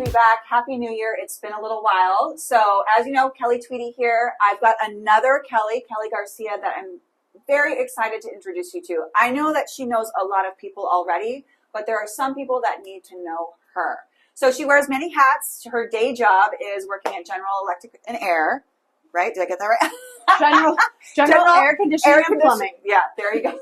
be back. Happy New Year. It's been a little while. So as you know, Kelly Tweedy here. I've got another Kelly Garcia, that I'm very excited to introduce you to. I know that she knows a lot of people already, but there are some people that need to know her. So she wears many hats. Her day job is working at General Electric and Air, right? Did I get that right? General Air Conditioning and Plumbing. Yeah, there you go.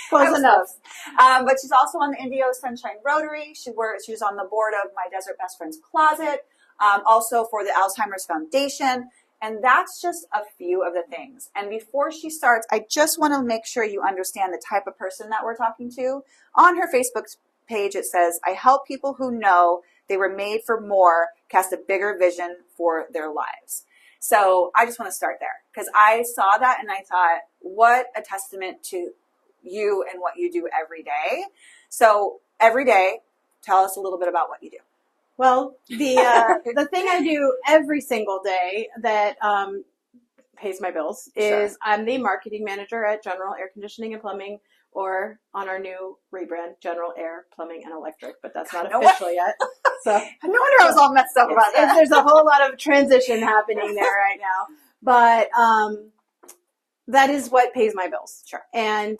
Close enough. But she's also on the Indio Sunshine Rotary. She's on the board of My Desert Best Friend's Closet, also for the Alzheimer's Foundation. And that's just a few of the things. And before she starts, I just want to make sure you understand the type of person that we're talking to. On her Facebook page, it says, I help people who know they were made for more, cast a bigger vision for their lives. So I just want to start there because I saw that and I thought, what a testament to you and what you do every day. So every day, tell us a little bit about what you do. Well, the thing I do every single day that pays my bills is I'm the marketing manager at General Air Conditioning and Plumbing, or on our new rebrand, General Air Plumbing and Electric, but that's not official yet. So no wonder I was all messed up about that. There's a whole lot of transition happening there right now, but that is what pays my bills. Sure. And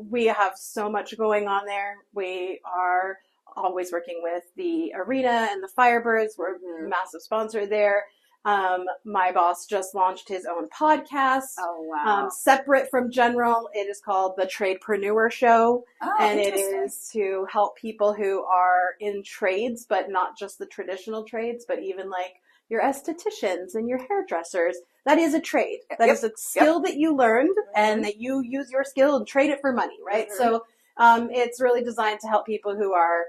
we have so much going on there. We are always working with the arena and the Firebirds. We're a massive sponsor there. My boss just launched his own podcast. Oh, wow. Separate from General. It is called The Tradepreneur Show. Oh, and it is to help people who are in trades, but not just the traditional trades, but even like your estheticians and your hairdressers. That is a trade. That is a skill that you learned and that you use your skill and trade it for money, right? So it's really designed to help people who are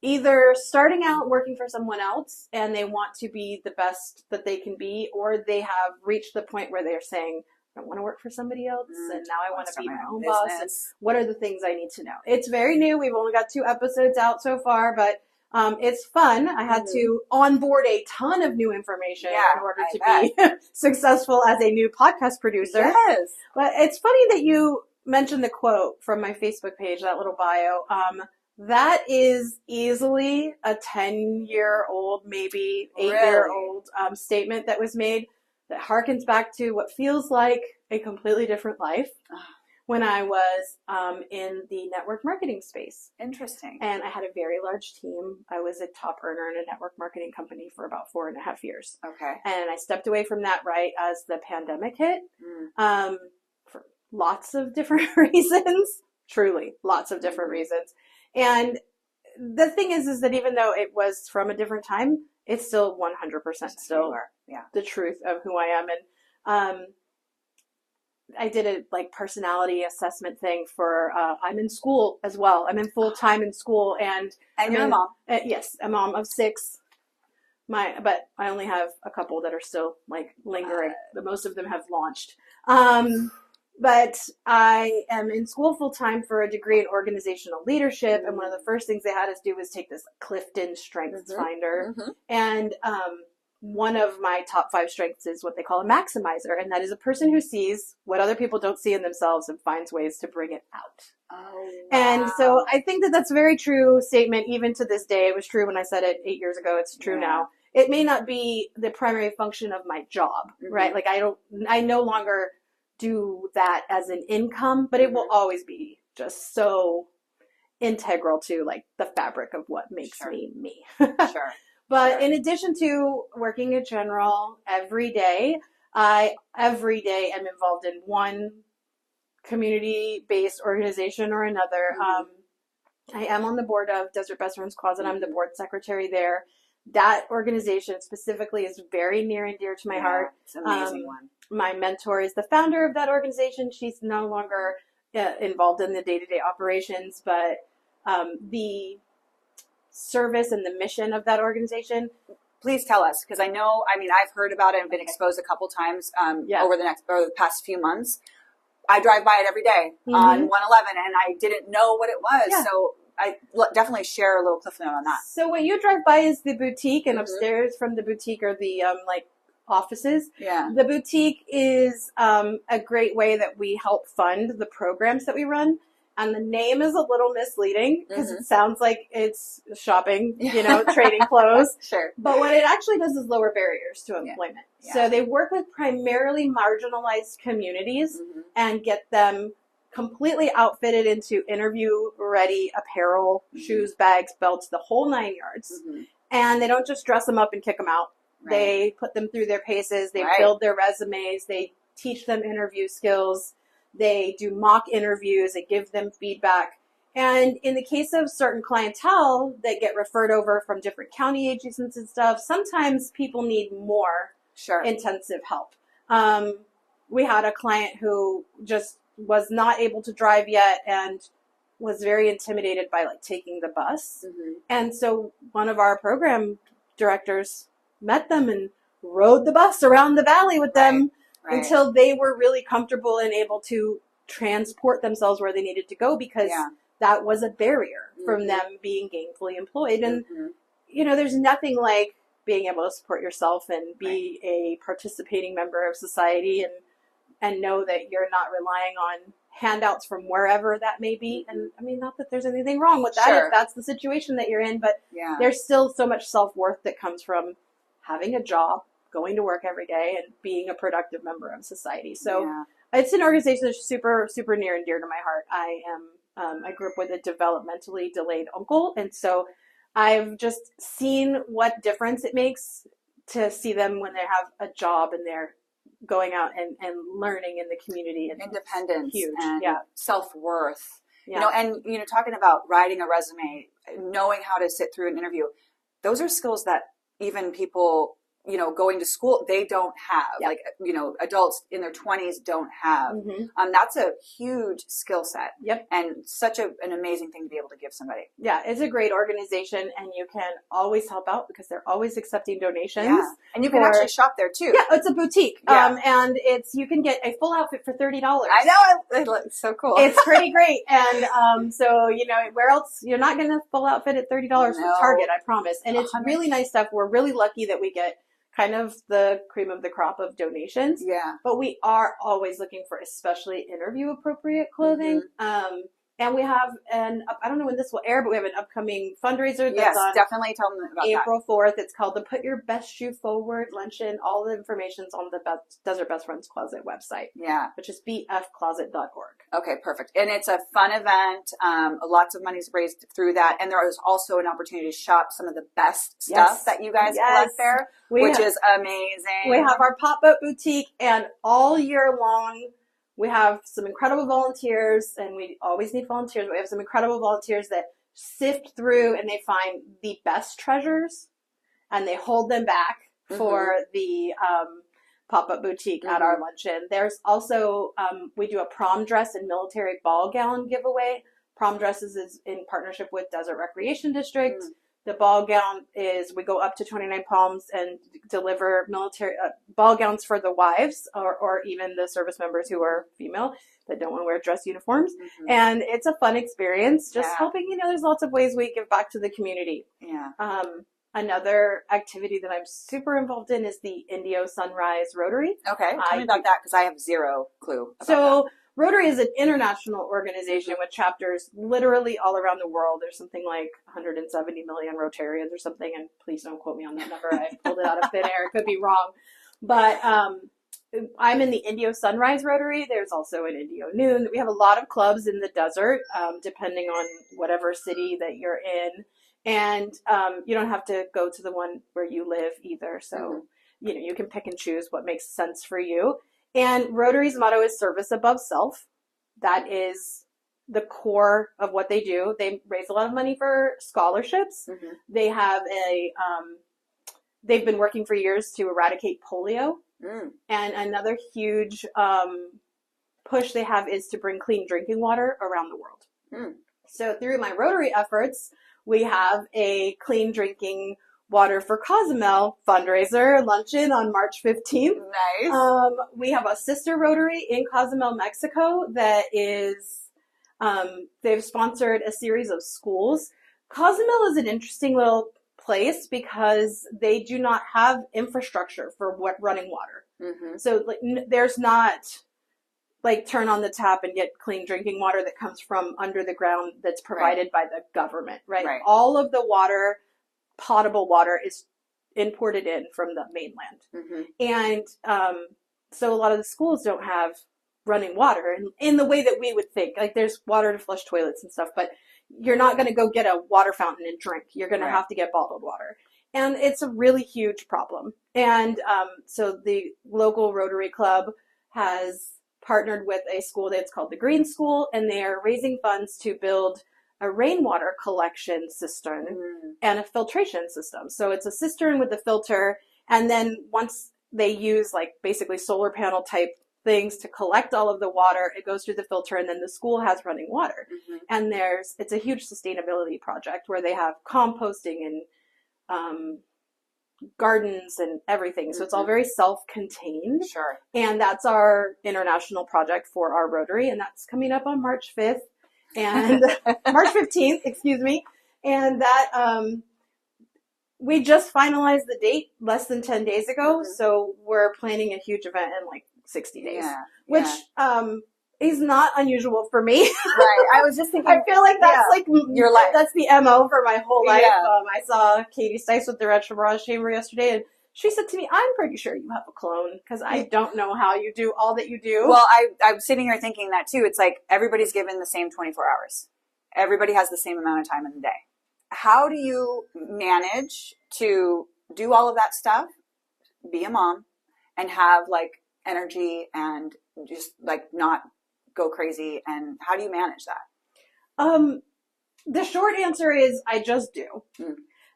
either starting out working for someone else and they want to be the best that they can be, or they have reached the point where they're saying, I don't want to work for somebody else and now I want to be my own boss. And what are the things I need to know? It's very new. We've only got 2 episodes out so far, but it's fun. I had to onboard a ton of new information in order to be successful as a new podcast producer. Yes. But it's funny that you mentioned the quote from my Facebook page, that little bio. That is easily a 10-year-old, maybe 8-year-old statement that was made that harkens back to what feels like a completely different life when I was in the network marketing space. Interesting. And I had a very large team. I was a top earner in a network marketing company for about 4.5 years. Okay. And I stepped away from that right as the pandemic hit for lots of different reasons. Truly, lots of different reasons. And the thing is that even though it was from a different time, it's still 100% still the truth of who I am. And I did a personality assessment thing for, I'm in school as well. I'm in full time in school. And you're a mom. Yes, a mom of 6. But I only have a couple that are still lingering. Most of them have launched. But I am in school full time for a degree in organizational leadership. And one of the first things they had us do was take this Clifton Strengths Finder. And one of my top 5 strengths is what they call a maximizer. And that is a person who sees what other people don't see in themselves and finds ways to bring it out. Oh, wow. And so I think that that's a very true statement, even to this day. It was true when I said it 8 years ago. It's true now. It may not be the primary function of my job, right? I no longer do that as an income, but it will always be just so integral to the fabric of what makes me. But in addition to working at General every day am involved in one community-based organization or another. I am on the board of Desert Best Friend's Closet. I'm the board secretary there. That organization specifically is very near and dear to my heart. It's an amazing one. My mentor is the founder of that organization. She's no longer involved in the day-to-day operations, but the service and the mission of that organization. Please tell us, because I've heard about it and been exposed a couple times over the past few months. I drive by it every day on 111, and I didn't know what it was. Yeah. So I definitely share a little cliff note on that. So what you drive by is the boutique, and upstairs from the boutique are the offices. Yeah. The boutique is a great way that we help fund the programs that we run. And the name is a little misleading because it sounds like it's shopping, trading clothes. Sure. But what it actually does is lower barriers to employment. Yeah. So they work with primarily marginalized communities and get them completely outfitted into interview-ready apparel, shoes, bags, belts, the whole 9 yards. And they don't just dress them up and kick them out. Right. They put them through their paces. They build their resumes. They teach them interview skills. They do mock interviews. They give them feedback. And in the case of certain clientele that get referred over from different county agencies and stuff, sometimes people need more intensive help. We had a client who just was not able to drive yet and was very intimidated by taking the bus. And so one of our program directors met them and rode the bus around the valley with them until they were really comfortable and able to transport themselves where they needed to go, because that was a barrier from them being gainfully employed. And, there's nothing like being able to support yourself and be a participating member of society and know that you're not relying on handouts from wherever that may be. And I mean, not that there's anything wrong with that if that's the situation that you're in, but there's still so much self-worth that comes from having a job, going to work every day, and being a productive member of society. So it's an organization that's super, super near and dear to my heart. I grew up with a developmentally delayed uncle, and so I've just seen what difference it makes to see them when they have a job and they're going out and learning in the community. And independence huge. And self-worth. And talking about writing a resume, knowing how to sit through an interview, those are skills that even people going to school, they don't have. Adults in their 20s don't have. That's a huge skill set. And such an amazing thing to be able to give somebody. It's a great organization, and you can always help out because they're always accepting donations. And you can actually shop there too. It's a boutique. And you can get a full outfit for $30. I know, it looks so cool. It's pretty great. And so where else, you're not going to full outfit at $30 from Target, I promise. And it's really nice stuff. We're really lucky that we get kind of the cream of the crop of donations. But we are always looking for especially interview appropriate clothing. And we have I don't know when this will air, but we have an upcoming fundraiser that's on definitely tell them about April 4th. It's called the Put Your Best Shoe Forward Luncheon. All the information's on the Desert Best Friends Closet website. Which is bfcloset.org. Okay, perfect. And it's a fun event. Lots of money's raised through that. And there is also an opportunity to shop some of the best stuff that you guys collect there, which is amazing. We have our pop-up boutique, and all year long, we have some incredible volunteers, and we always need volunteers, but we have some incredible volunteers that sift through and they find the best treasures and they hold them back for the pop-up boutique at our luncheon. There's also, we do a prom dress and military ball gown giveaway. Prom dresses is in partnership with Desert Recreation District. The ball gown is, we go up to 29 Palms and deliver military ball gowns for the wives or even the service members who are female that don't want to wear dress uniforms. And it's a fun experience, just helping, there's lots of ways we give back to the community. Another activity that I'm super involved in is the Indio Sunrise Rotary. Okay, tell me about that, because I have zero clue about that. Rotary is an international organization with chapters literally all around the world. There's something like 170 million Rotarians or something, and please don't quote me on that number. I pulled it out of thin air. It could be wrong. But I'm in the Indio Sunrise Rotary. There's also an Indio Noon. We have a lot of clubs in the desert, depending on whatever city that you're in. And you don't have to go to the one where you live either. So, you can pick and choose what makes sense for you. And Rotary's motto is service above self. That is the core of what they do. They raise a lot of money for scholarships. They have they've been working for years to eradicate polio. And another huge push they have is to bring clean drinking water around the world. So through my Rotary efforts, we have a clean drinking water for Cozumel fundraiser luncheon on March 15th. Nice. We have a sister Rotary in Cozumel, Mexico that is, they've sponsored a series of schools. Cozumel is an interesting little place because they do not have infrastructure for running water. So there's not like turn on the tap and get clean drinking water that comes from under the ground that's provided by the government, right? All of the water, potable water, is imported in from the mainland. And so a lot of the schools don't have running water in the way that we would think. Like there's water to flush toilets and stuff, but you're not going to go get a water fountain and drink. You're going to have to get bottled water. And it's a really huge problem. And so the local Rotary Club has partnered with a school that's called the Green School, and they are raising funds to build a rainwater collection cistern and a filtration system. So it's a cistern with a filter, and then once they use like basically solar panel type things to collect all of the water, it goes through the filter, and then the school has running water. And it's a huge sustainability project where they have composting and gardens and everything. So it's all very self-contained. Sure. And that's our international project for our Rotary, and that's coming up on March 5th and March 15th, excuse me. And that we just finalized the date less than 10 days ago. So we're planning a huge event in like 60 days, which is not unusual for me. Right. I was just thinking. I feel like that's like your life. That's the MO for my whole life. I saw Katie Stice with the Red Barrage Chamber yesterday, and she said to me, "I'm pretty sure you have a clone because I don't know how you do all that you do." Well, I'm sitting here thinking that too. It's like everybody's given the same 24 hours. Everybody has the same amount of time in the day. How do you manage to do all of that stuff, be a mom, and have like energy and just like not go crazy? And how do you manage that? The short answer is I just do.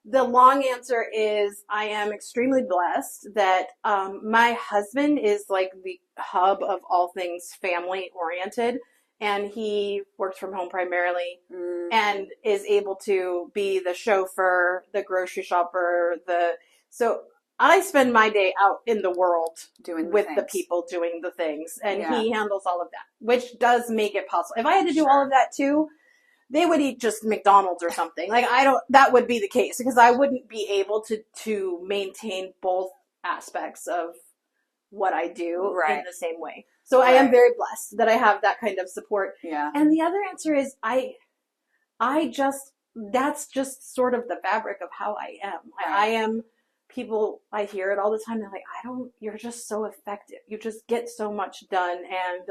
The long answer is I am extremely blessed that my husband is like the hub of all things family oriented, and he works from home primarily and is able to be the chauffeur, the grocery shopper, so I spend my day out in the world doing with the people doing the things, and he handles all of that, which does make it possible. If I had to do all of that too, they would eat just McDonald's or something. Like that would be the case because I wouldn't be able to maintain both aspects of what I do in the same way. So I am very blessed that I have that kind of support. Yeah. And the other answer is that's just sort of the fabric of how I am. I am. People, I hear it all the time. They're like, you're just so effective. You just get so much done. And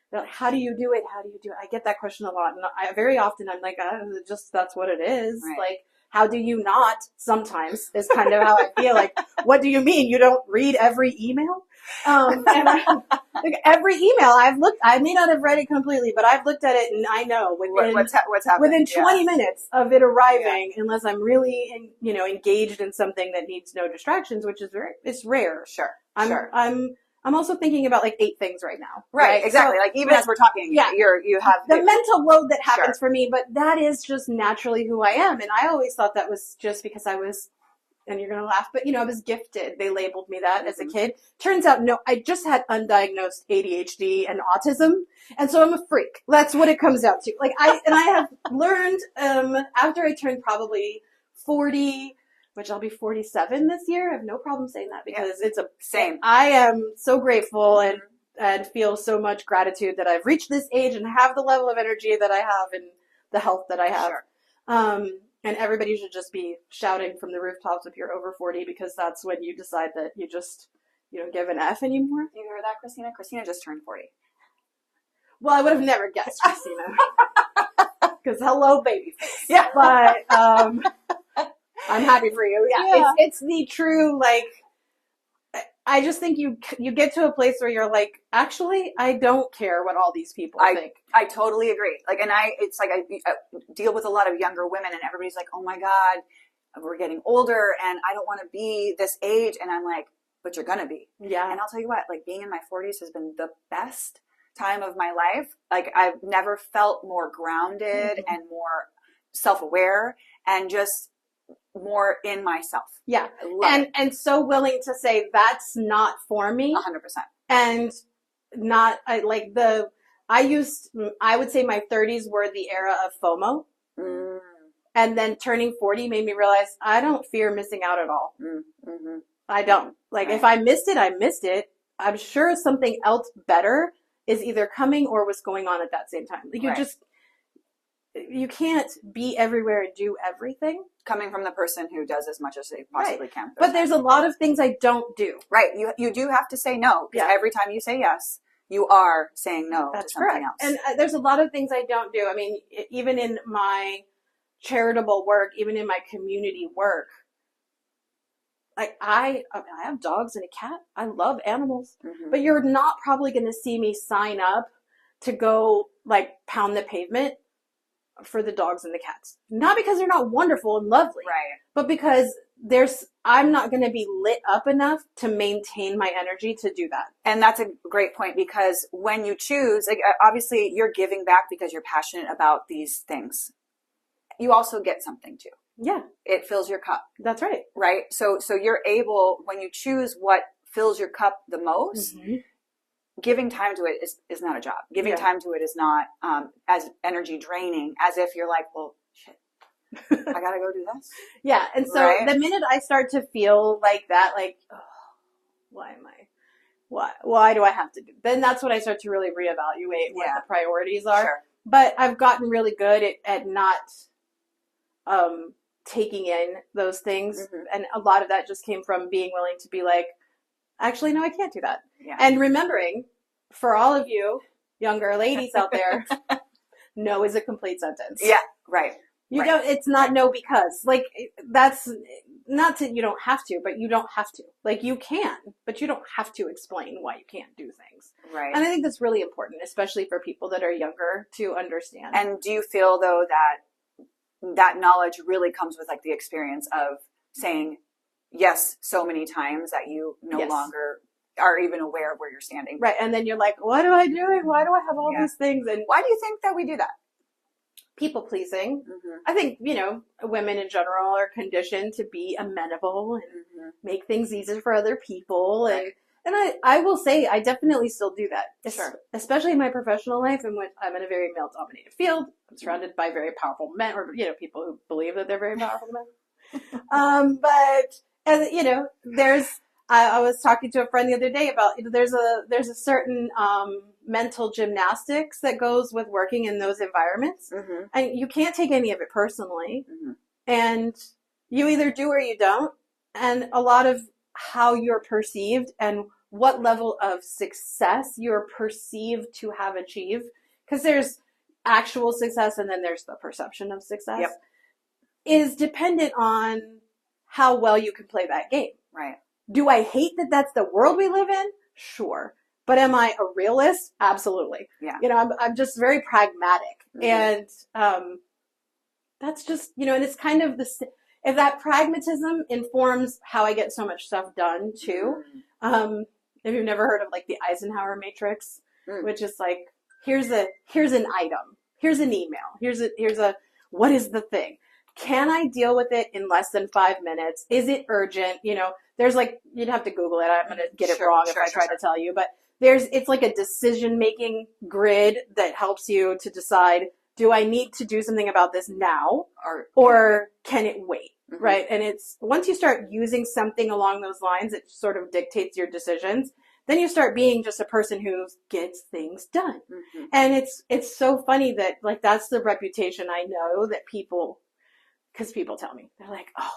they're like, how do you do it? How do you do it? I get that question a lot. And very often I'm like, that's what it is. Right. Like, how do you not? Sometimes is kind of how I feel. Like, what do you mean? You don't read every email? And like every email I've looked, I may not have read it completely, but I've looked at it and I know what's happening within 20 minutes of it arriving, unless I'm really, engaged in something that needs no distractions, which is it's rare. Sure. I'm also thinking about like 8 things right now. Right. Exactly. So, like even as we're talking, you have the mental load that happens for me, but that is just naturally who I am. And I always thought that was just because I was, and you're going to laugh, but I was gifted. They labeled me that as a kid. Turns out, no, I just had undiagnosed ADHD and autism. And so I'm a freak. That's what it comes out to. Like I have learned, after I turned probably 40, which I'll be 47 this year. I have no problem saying that because it's same. I am so grateful and feel so much gratitude that I've reached this age and have the level of energy that I have and the health that I have. Sure. And everybody should just be shouting from the rooftops if you're over 40, because that's when you decide that you don't give an F anymore. You hear that, Christina? Christina just turned 40. Well, I would have never guessed, Christina. Because hello, baby face. Yeah. But I'm happy for you. Yeah. It's the true, like, I just think you get to a place where you're like, actually, I don't care what all these people think. I totally agree. Like, and it's like I deal with a lot of younger women, and everybody's like, oh my God, we're getting older, and I don't want to be this age. And I'm like, but you're gonna be. Yeah. And I'll tell you what, like being in my 40s has been the best time of my life. Like I've never felt more grounded and more self-aware and just more in myself. Yeah. And so willing to say that's not for me. 100%. And not I would say my 30s were the era of FOMO. And then turning 40 made me realize I don't fear missing out at all. I don't. Like if I missed it, I missed it. I'm sure something else better is either coming or was going on at that same time. Like you can't be everywhere and do everything. Coming from the person who does as much as they possibly can. But there's a lot of things I don't do. Right. You do have to say no, because every time you say yes, you are saying no to something else. And there's a lot of things I don't do. I mean, even in my charitable work, even in my community work, like I have dogs and a cat. I love animals, but you're not probably going to see me sign up to go like pound the pavement for the dogs and the cats. Not because they're not wonderful and lovely, right? But because I'm not going to be lit up enough to maintain my energy to do that. And that's a great point, because when you choose, like, obviously you're giving back because you're passionate about these things. You also get something too. Yeah. It fills your cup. That's right. Right? So you're able, when you choose what fills your cup the most, giving time to it is not a job. Giving time to it is not as energy draining as if you're like, well, shit, I gotta go do this. Yeah. And so the minute I start to feel like that, like, oh, why do I have to do? Then that's when I start to really reevaluate what the priorities are. Sure. But I've gotten really good at not taking in those things. And a lot of that just came from being willing to be like, actually, no, I can't do that. Yeah. And remembering, for all of you younger ladies out there, no is a complete sentence. Yeah, right. You don't, it's not no because. Like, that's not that you don't have to, but you don't have to. Like, you can, but you don't have to explain why you can't do things. Right. And I think that's really important, especially for people that are younger, to understand. And do you feel, though, that knowledge really comes with, like, the experience of saying yes so many times that you no longer are even aware of where you're standing? Right. And then you're like, what am I doing? Why do I have all these things? And why do you think that we do that? People pleasing. I think, women in general are conditioned to be amenable and make things easier for other people. Right. And I will say, I definitely still do that. Sure. Especially in my professional life, in which I'm in a very male-dominated field. I'm surrounded by very powerful men, or, people who believe that they're very powerful men. I was talking to a friend the other day about, there's a certain mental gymnastics that goes with working in those environments. And you can't take any of it personally. And you either do or you don't. And a lot of how you're perceived and what level of success you're perceived to have achieved, because there's actual success and then there's the perception of success, is dependent on how well you can play that game. Right. Do I hate that that's the world we live in? Sure. But am I a realist? Absolutely. Yeah. I'm just very pragmatic. And that's just, and it's kind of if that pragmatism informs how I get so much stuff done too. If you've never heard of like the Eisenhower matrix, which is like, here's an item, here's an email, here's a what is the thing? Can I deal with it in less than 5 minutes? Is it urgent? There's like, you'd have to Google it. I'm going to get it wrong if I try to tell you, but it's like a decision-making grid that helps you to decide, do I need to do something about this now or can it wait? Right. And it's, once you start using something along those lines, it sort of dictates your decisions. Then you start being just a person who gets things done. And it's so funny that like, that's the reputation I know that because people tell me, they're like, oh,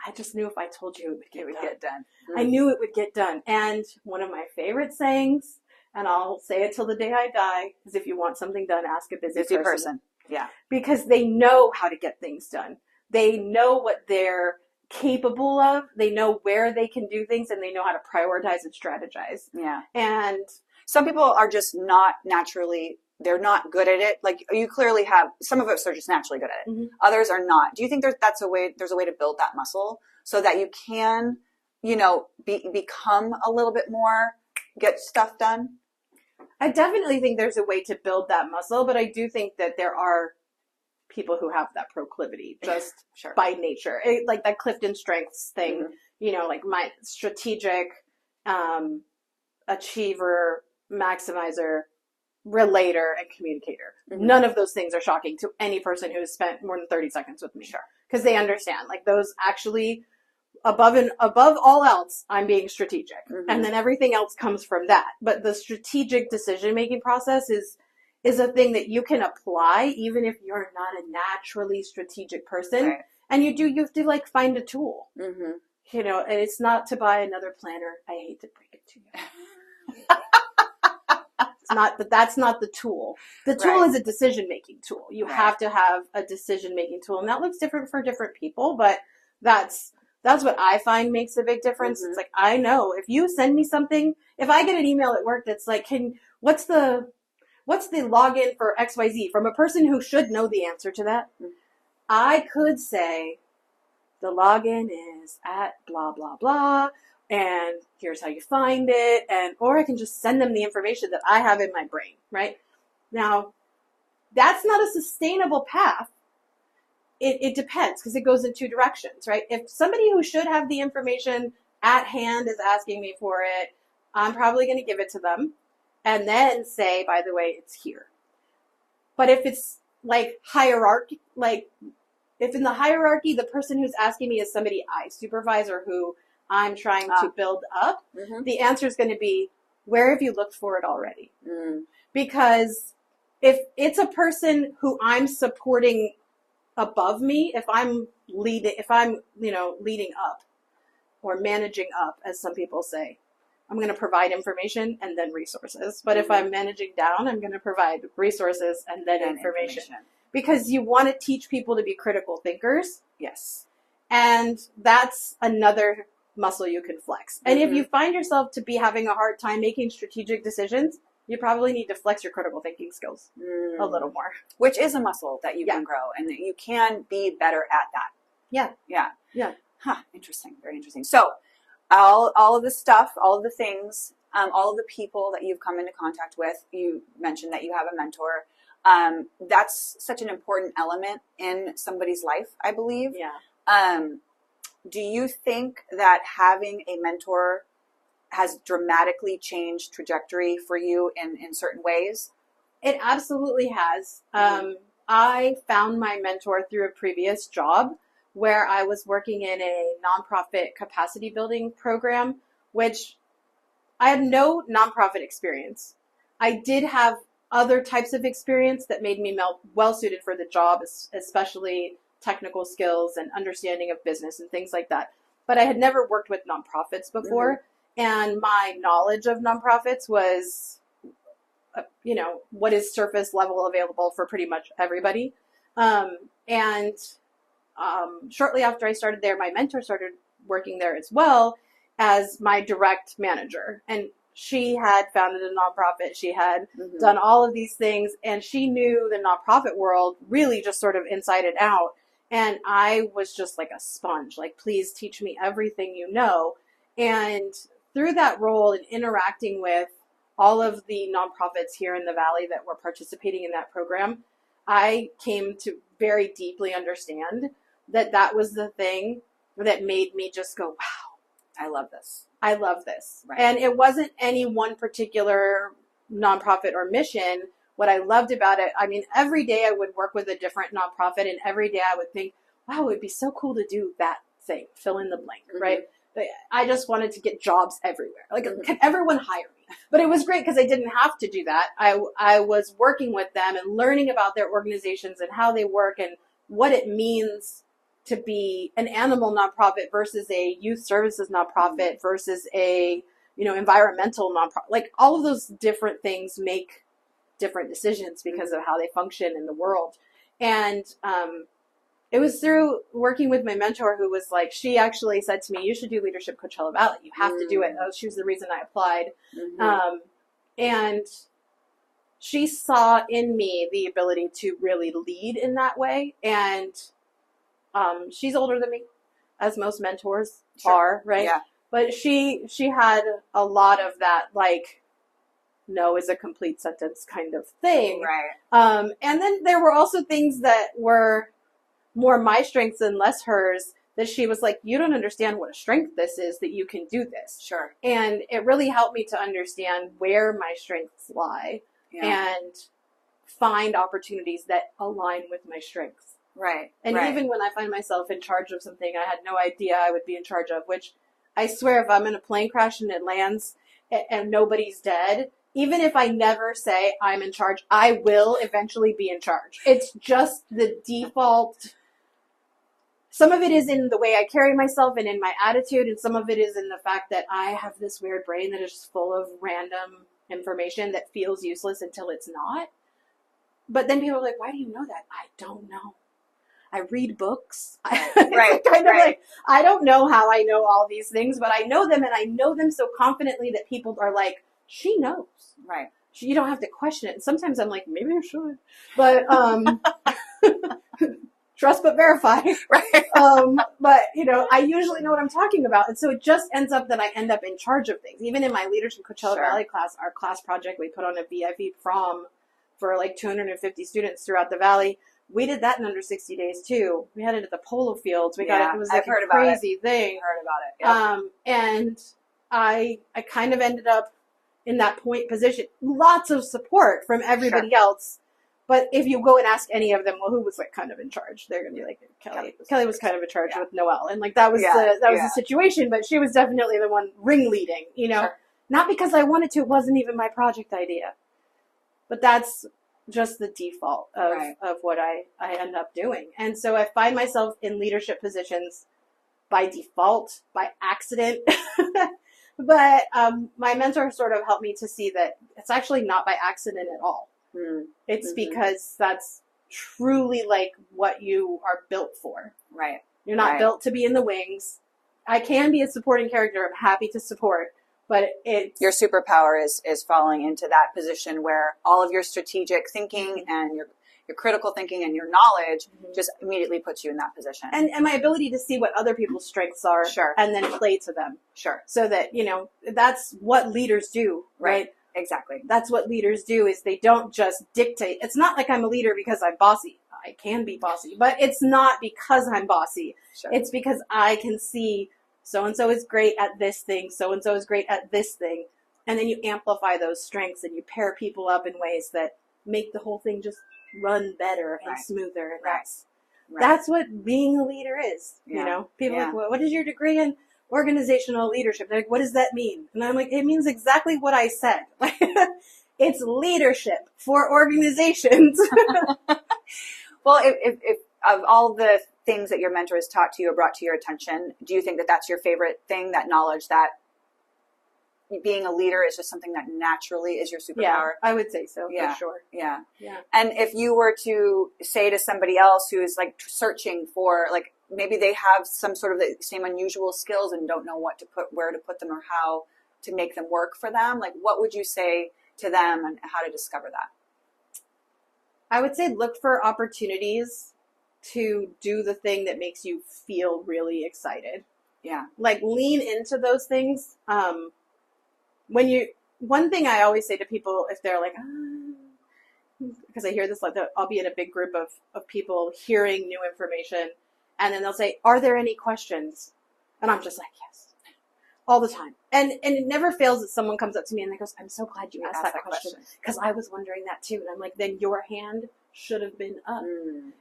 I just knew if I told you it would get done. I knew it would get done. And one of my favorite sayings, and I'll say it till the day I die, is if you want something done, ask a busy person. Yeah. Because they know how to get things done. They know what they're capable of. They know where they can do things, and they know how to prioritize and strategize. Yeah. And some people are just not naturally, they're not good at it. Like, you clearly have, some of us are just naturally good at it. Others are not. Do you think there's a way to build that muscle so that you can, become a little bit more, get stuff done? I definitely think there's a way to build that muscle, but I do think that there are people who have that proclivity just by nature. Like that Clifton Strengths thing, like my strategic, achiever, maximizer, relator, and communicator. None of those things are shocking to any person who has spent more than 30 seconds with me. Because they understand, like, those actually above all else, I'm being strategic. Mm-hmm. And then everything else comes from that. But the strategic decision-making process is a thing that you can apply even if you're not a naturally strategic person. Right. And you have to like find a tool. Mm-hmm. You know, and it's not to buy another planner. I hate to break it to you. It's not that's not the tool. The tool Right. is a decision-making tool. You Right. have to have a decision-making tool, and that looks different for different people, but that's what I find makes a big difference. Mm-hmm. It's like, I know if you send me something, if I get an email at work that's like, what's the login for XYZ from a person who should know the answer to that, Mm-hmm. I could say the login is at blah, blah, blah, and here's how you find it, or I can just send them the information that I have in my brain, right? Now, that's not a sustainable path. It depends, because it goes in two directions, right? If somebody who should have the information at hand is asking me for it, I'm probably going to give it to them and then say, by the way, it's here. But if it's like hierarchy, like if in the hierarchy, the person who's asking me is somebody I supervise or who I'm trying to build up, Mm-hmm. the answer is going to be, where have you looked for it already? Mm. Because if it's a person who I'm supporting above me, if I'm leading up or managing up, as some people say, I'm going to provide information and then resources. But if I'm managing down, I'm going to provide resources and then information. Because you want to teach people to be critical thinkers. Yes. And that's another muscle you can flex. And if you find yourself to be having a hard time making strategic decisions, you probably need to flex your critical thinking skills a little more. Which is a muscle that you can grow and that you can be better at that. Yeah. Yeah. Yeah. Huh. Interesting. Very interesting. So all of the stuff, all of the things, all of the people that you've come into contact with, you mentioned that you have a mentor. That's such an important element in somebody's life, I believe. Yeah. Do you think that having a mentor has dramatically changed trajectory for you in certain ways? It absolutely has. I found my mentor through a previous job where I was working in a nonprofit capacity building program, which I had no nonprofit experience. I did have other types of experience that made me well suited for the job, especially technical skills and understanding of business and things like that. But I had never worked with nonprofits before. And my knowledge of nonprofits was, what is surface level available for pretty much everybody. Shortly after I started there, my mentor started working there as well as my direct manager. And she had founded a nonprofit. She had done all of these things, and she knew the nonprofit world really just sort of inside and out. And I was just like a sponge, like, please teach me everything you know. And through that role and interacting with all of the nonprofits here in the Valley that were participating in that program, I came to very deeply understand that was the thing that made me just go, wow, I love this. I love this. Right. And it wasn't any one particular nonprofit or mission. What I loved about it, I mean, every day I would work with a different nonprofit, and every day I would think, wow, it would be so cool to do that thing, fill in the blank, right? I just wanted to get jobs everywhere. Like, can everyone hire me? But it was great because I didn't have to do that. I was working with them and learning about their organizations and how they work and what it means to be an animal nonprofit versus a youth services nonprofit versus a, environmental nonprofit. Like, all of those different things make different decisions because of how they function in the world. And it was through working with my mentor who was like, she actually said to me, you should do Leadership Coachella Valley. You have to do it. She was the reason I applied. And she saw in me the ability to really lead in that way. And she's older than me, as most mentors are, right? Yeah. But she had a lot of that, like, no is a complete sentence kind of thing. Right. And then there were also things that were more my strengths and less hers, that she was like, you don't understand what a strength this is, that you can do this. Sure. And it really helped me to understand where my strengths lie and find opportunities that align with my strengths. Right. And right. even when I find myself in charge of something I had no idea I would be in charge of, which I swear if I'm in a plane crash and it lands and nobody's dead, even if I never say I'm in charge, I will eventually be in charge. It's just the default. Some of it is in the way I carry myself and in my attitude, and some of it is in the fact that I have this weird brain that is just full of random information that feels useless until it's not. But then people are like, why do you know that? I don't know. I read books. Right. Kind of like, I don't know how I know all these things, but I know them, and I know them so confidently that people are like, she knows. Right. You don't have to question it. And sometimes I'm like, maybe I should. But trust but verify. Right. But, I usually know what I'm talking about. And so it just ends up that I end up in charge of things. Even in my Leadership Coachella Valley class, our class project, we put on a VIP prom for like 250 students throughout the valley. We did that in under 60 days too. We had it at the polo fields. We got it. It was like a crazy thing. Heard about it. Yep. And I kind of ended up in that point position. Lots of support from everybody else. But if you go and ask any of them, well, who was like kind of in charge? They're gonna be like, Kelly. Kelly was kind of in charge with Noelle, and like that was the situation. But she was definitely the one ringleading. Not because I wanted to. It wasn't even my project idea. But that's just the default of what I end up doing. And so I find myself in leadership positions by default, by accident. But my mentor sort of helped me to see that it's actually not by accident at all. It's because that's truly like what you are built for. Right. You're not built to be in the wings. I can be a supporting character. I'm happy to support. But your superpower is falling into that position where all of your strategic thinking and your critical thinking and your knowledge just immediately puts you in that position. And my ability to see what other people's strengths are and then play to them. So that, that's what leaders do, right? Exactly. That's what leaders do is they don't just dictate. It's not like I'm a leader because I'm bossy. I can be bossy, but it's not because I'm bossy. It's because I can see so-and-so is great at this thing. So-and-so is great at this thing. And then you amplify those strengths and you pair people up in ways that make the whole thing just run better and smoother. And that's what being a leader is. People are like, well, what is your degree in organizational leadership? They're like, what does that mean? And I'm like, it means exactly what I said. It's leadership for organizations. Well, if of all the things that your mentor has taught to you or brought to your attention, do you think that that's your favorite thing, that knowledge that being a leader is just something that naturally is your superpower? Yeah, I would say so, for sure. Yeah. And if you were to say to somebody else who is like searching for, like, maybe they have some sort of the same unusual skills and don't know where to put them or how to make them work for them, like, what would you say to them and how to discover that? I would say look for opportunities to do the thing that makes you feel really excited. Yeah. Like, lean into those things. One thing I always say to people, if they're like, because I hear this, like, I'll be in a big group of people hearing new information, and then they'll say, are there any questions? And I'm just like, yes, all the time. And it never fails that someone comes up to me and they goes, I'm so glad you asked that question, because I was wondering that too. And I'm like, then your hand should have been up.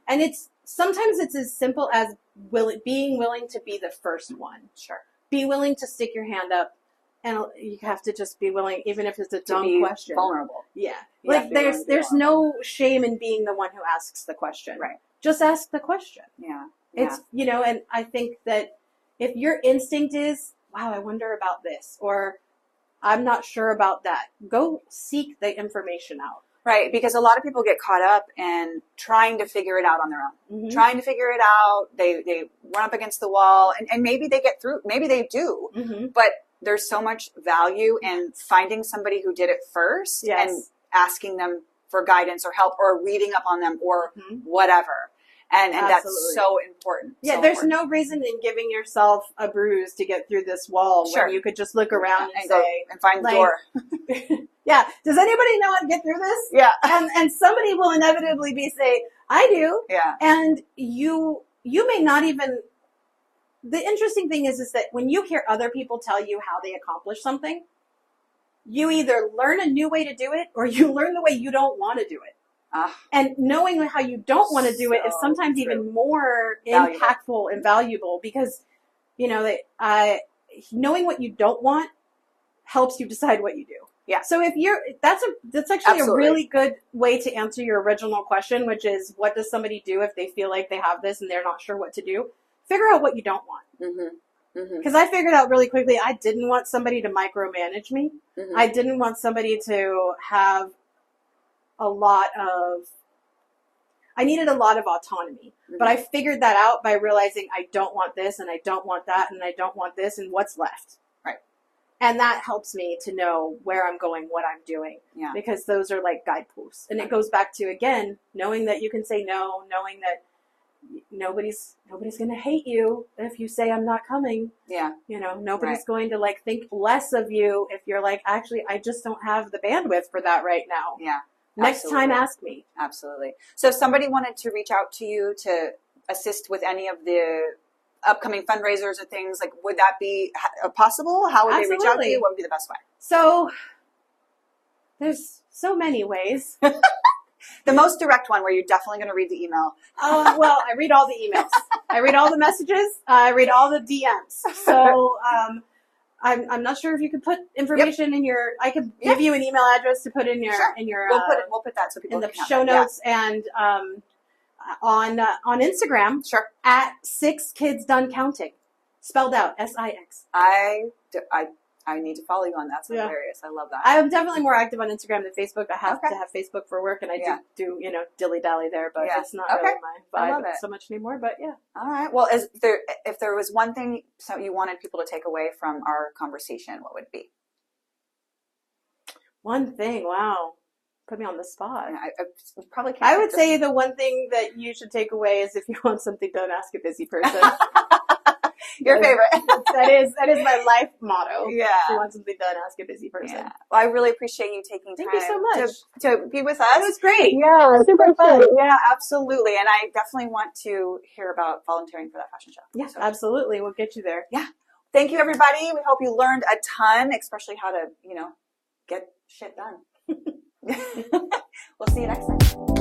And sometimes it's as simple as being willing to be the first one. Be willing to stick your hand up. And you have to just be willing, even if it's a dumb question. Vulnerable. Yeah. Like, there's no shame in being the one who asks the question. Right. Just ask the question. Yeah. It's, and I think that if your instinct is, wow, I wonder about this, or I'm not sure about that, go seek the information out. Right, because a lot of people get caught up in trying to figure it out on their own. Trying to figure it out, they run up against the wall, and maybe they get through, maybe they do, but there's so much value in finding somebody who did it first and asking them for guidance or help or reading up on them or whatever. And that's so important. Yeah, there's no reason in giving yourself a bruise to get through this wall when you could just look around and say, and find the door. Yeah, does anybody know how to get through this? Yeah. And somebody will inevitably say, I do. Yeah. And you may not even, the interesting thing is that when you hear other people tell you how they accomplish something, you either learn a new way to do it or you learn the way you don't want to do it. And knowing how you don't want to do it is sometimes even more impactful and valuable because, you know, knowing what you don't want helps you decide what you do. Yeah. So if that's actually a really good way to answer your original question, which is what does somebody do if they feel like they have this and they're not sure what to do? Figure out what you don't want. Because I figured out really quickly, I didn't want somebody to micromanage me. I didn't want somebody to have I needed a lot of autonomy. But I figured that out by realizing I don't want this and I don't want that and I don't want this and what's left. Right. And that helps me to know where I'm going, what I'm doing. Yeah. Because those are like guideposts. And it goes back to, again, knowing that you can say no, knowing that nobody's going to hate you if you say I'm not coming. Yeah. You know, nobody's going to like think less of you if you're like, actually, I just don't have the bandwidth for that right now. Yeah. Next time, ask me. Absolutely. So if somebody wanted to reach out to you to assist with any of the upcoming fundraisers or things, like, would that be possible? How would they reach out to you? What would be the best way? So there's so many ways. The most direct one where you're definitely going to read the email. Well, I read all the emails. I read all the messages. I read all the DMs. So I'm not sure if you could put information in your. I could give you an email address to put in your We'll put that so people in the show notes and on Instagram. Sure. At 6 Kids Done Counting, spelled out SIX. I need to follow you on that. That's hilarious. I love that. I'm definitely more active on Instagram than Facebook. I have to have Facebook for work, and I do dilly dally there, but it's not really my vibe so much anymore. But yeah. All right. Well, if there was one thing you wanted people to take away from our conversation, what would it be? One thing. Wow. Put me on the spot. Yeah, I probably can't. I would say the one thing that you should take away is if you want something done, ask a busy person. Your favorite. that is my life motto. Yeah. If you want something done, ask a busy person. Yeah. Well, I really appreciate you taking time. Thank you so much to be with us. It was great. Yeah, super fun. Yeah, absolutely. And I definitely want to hear about volunteering for that fashion show. Yeah, so, absolutely. We'll get you there. Yeah. Thank you, everybody. We hope you learned a ton, especially how to, get shit done. We'll see you next time.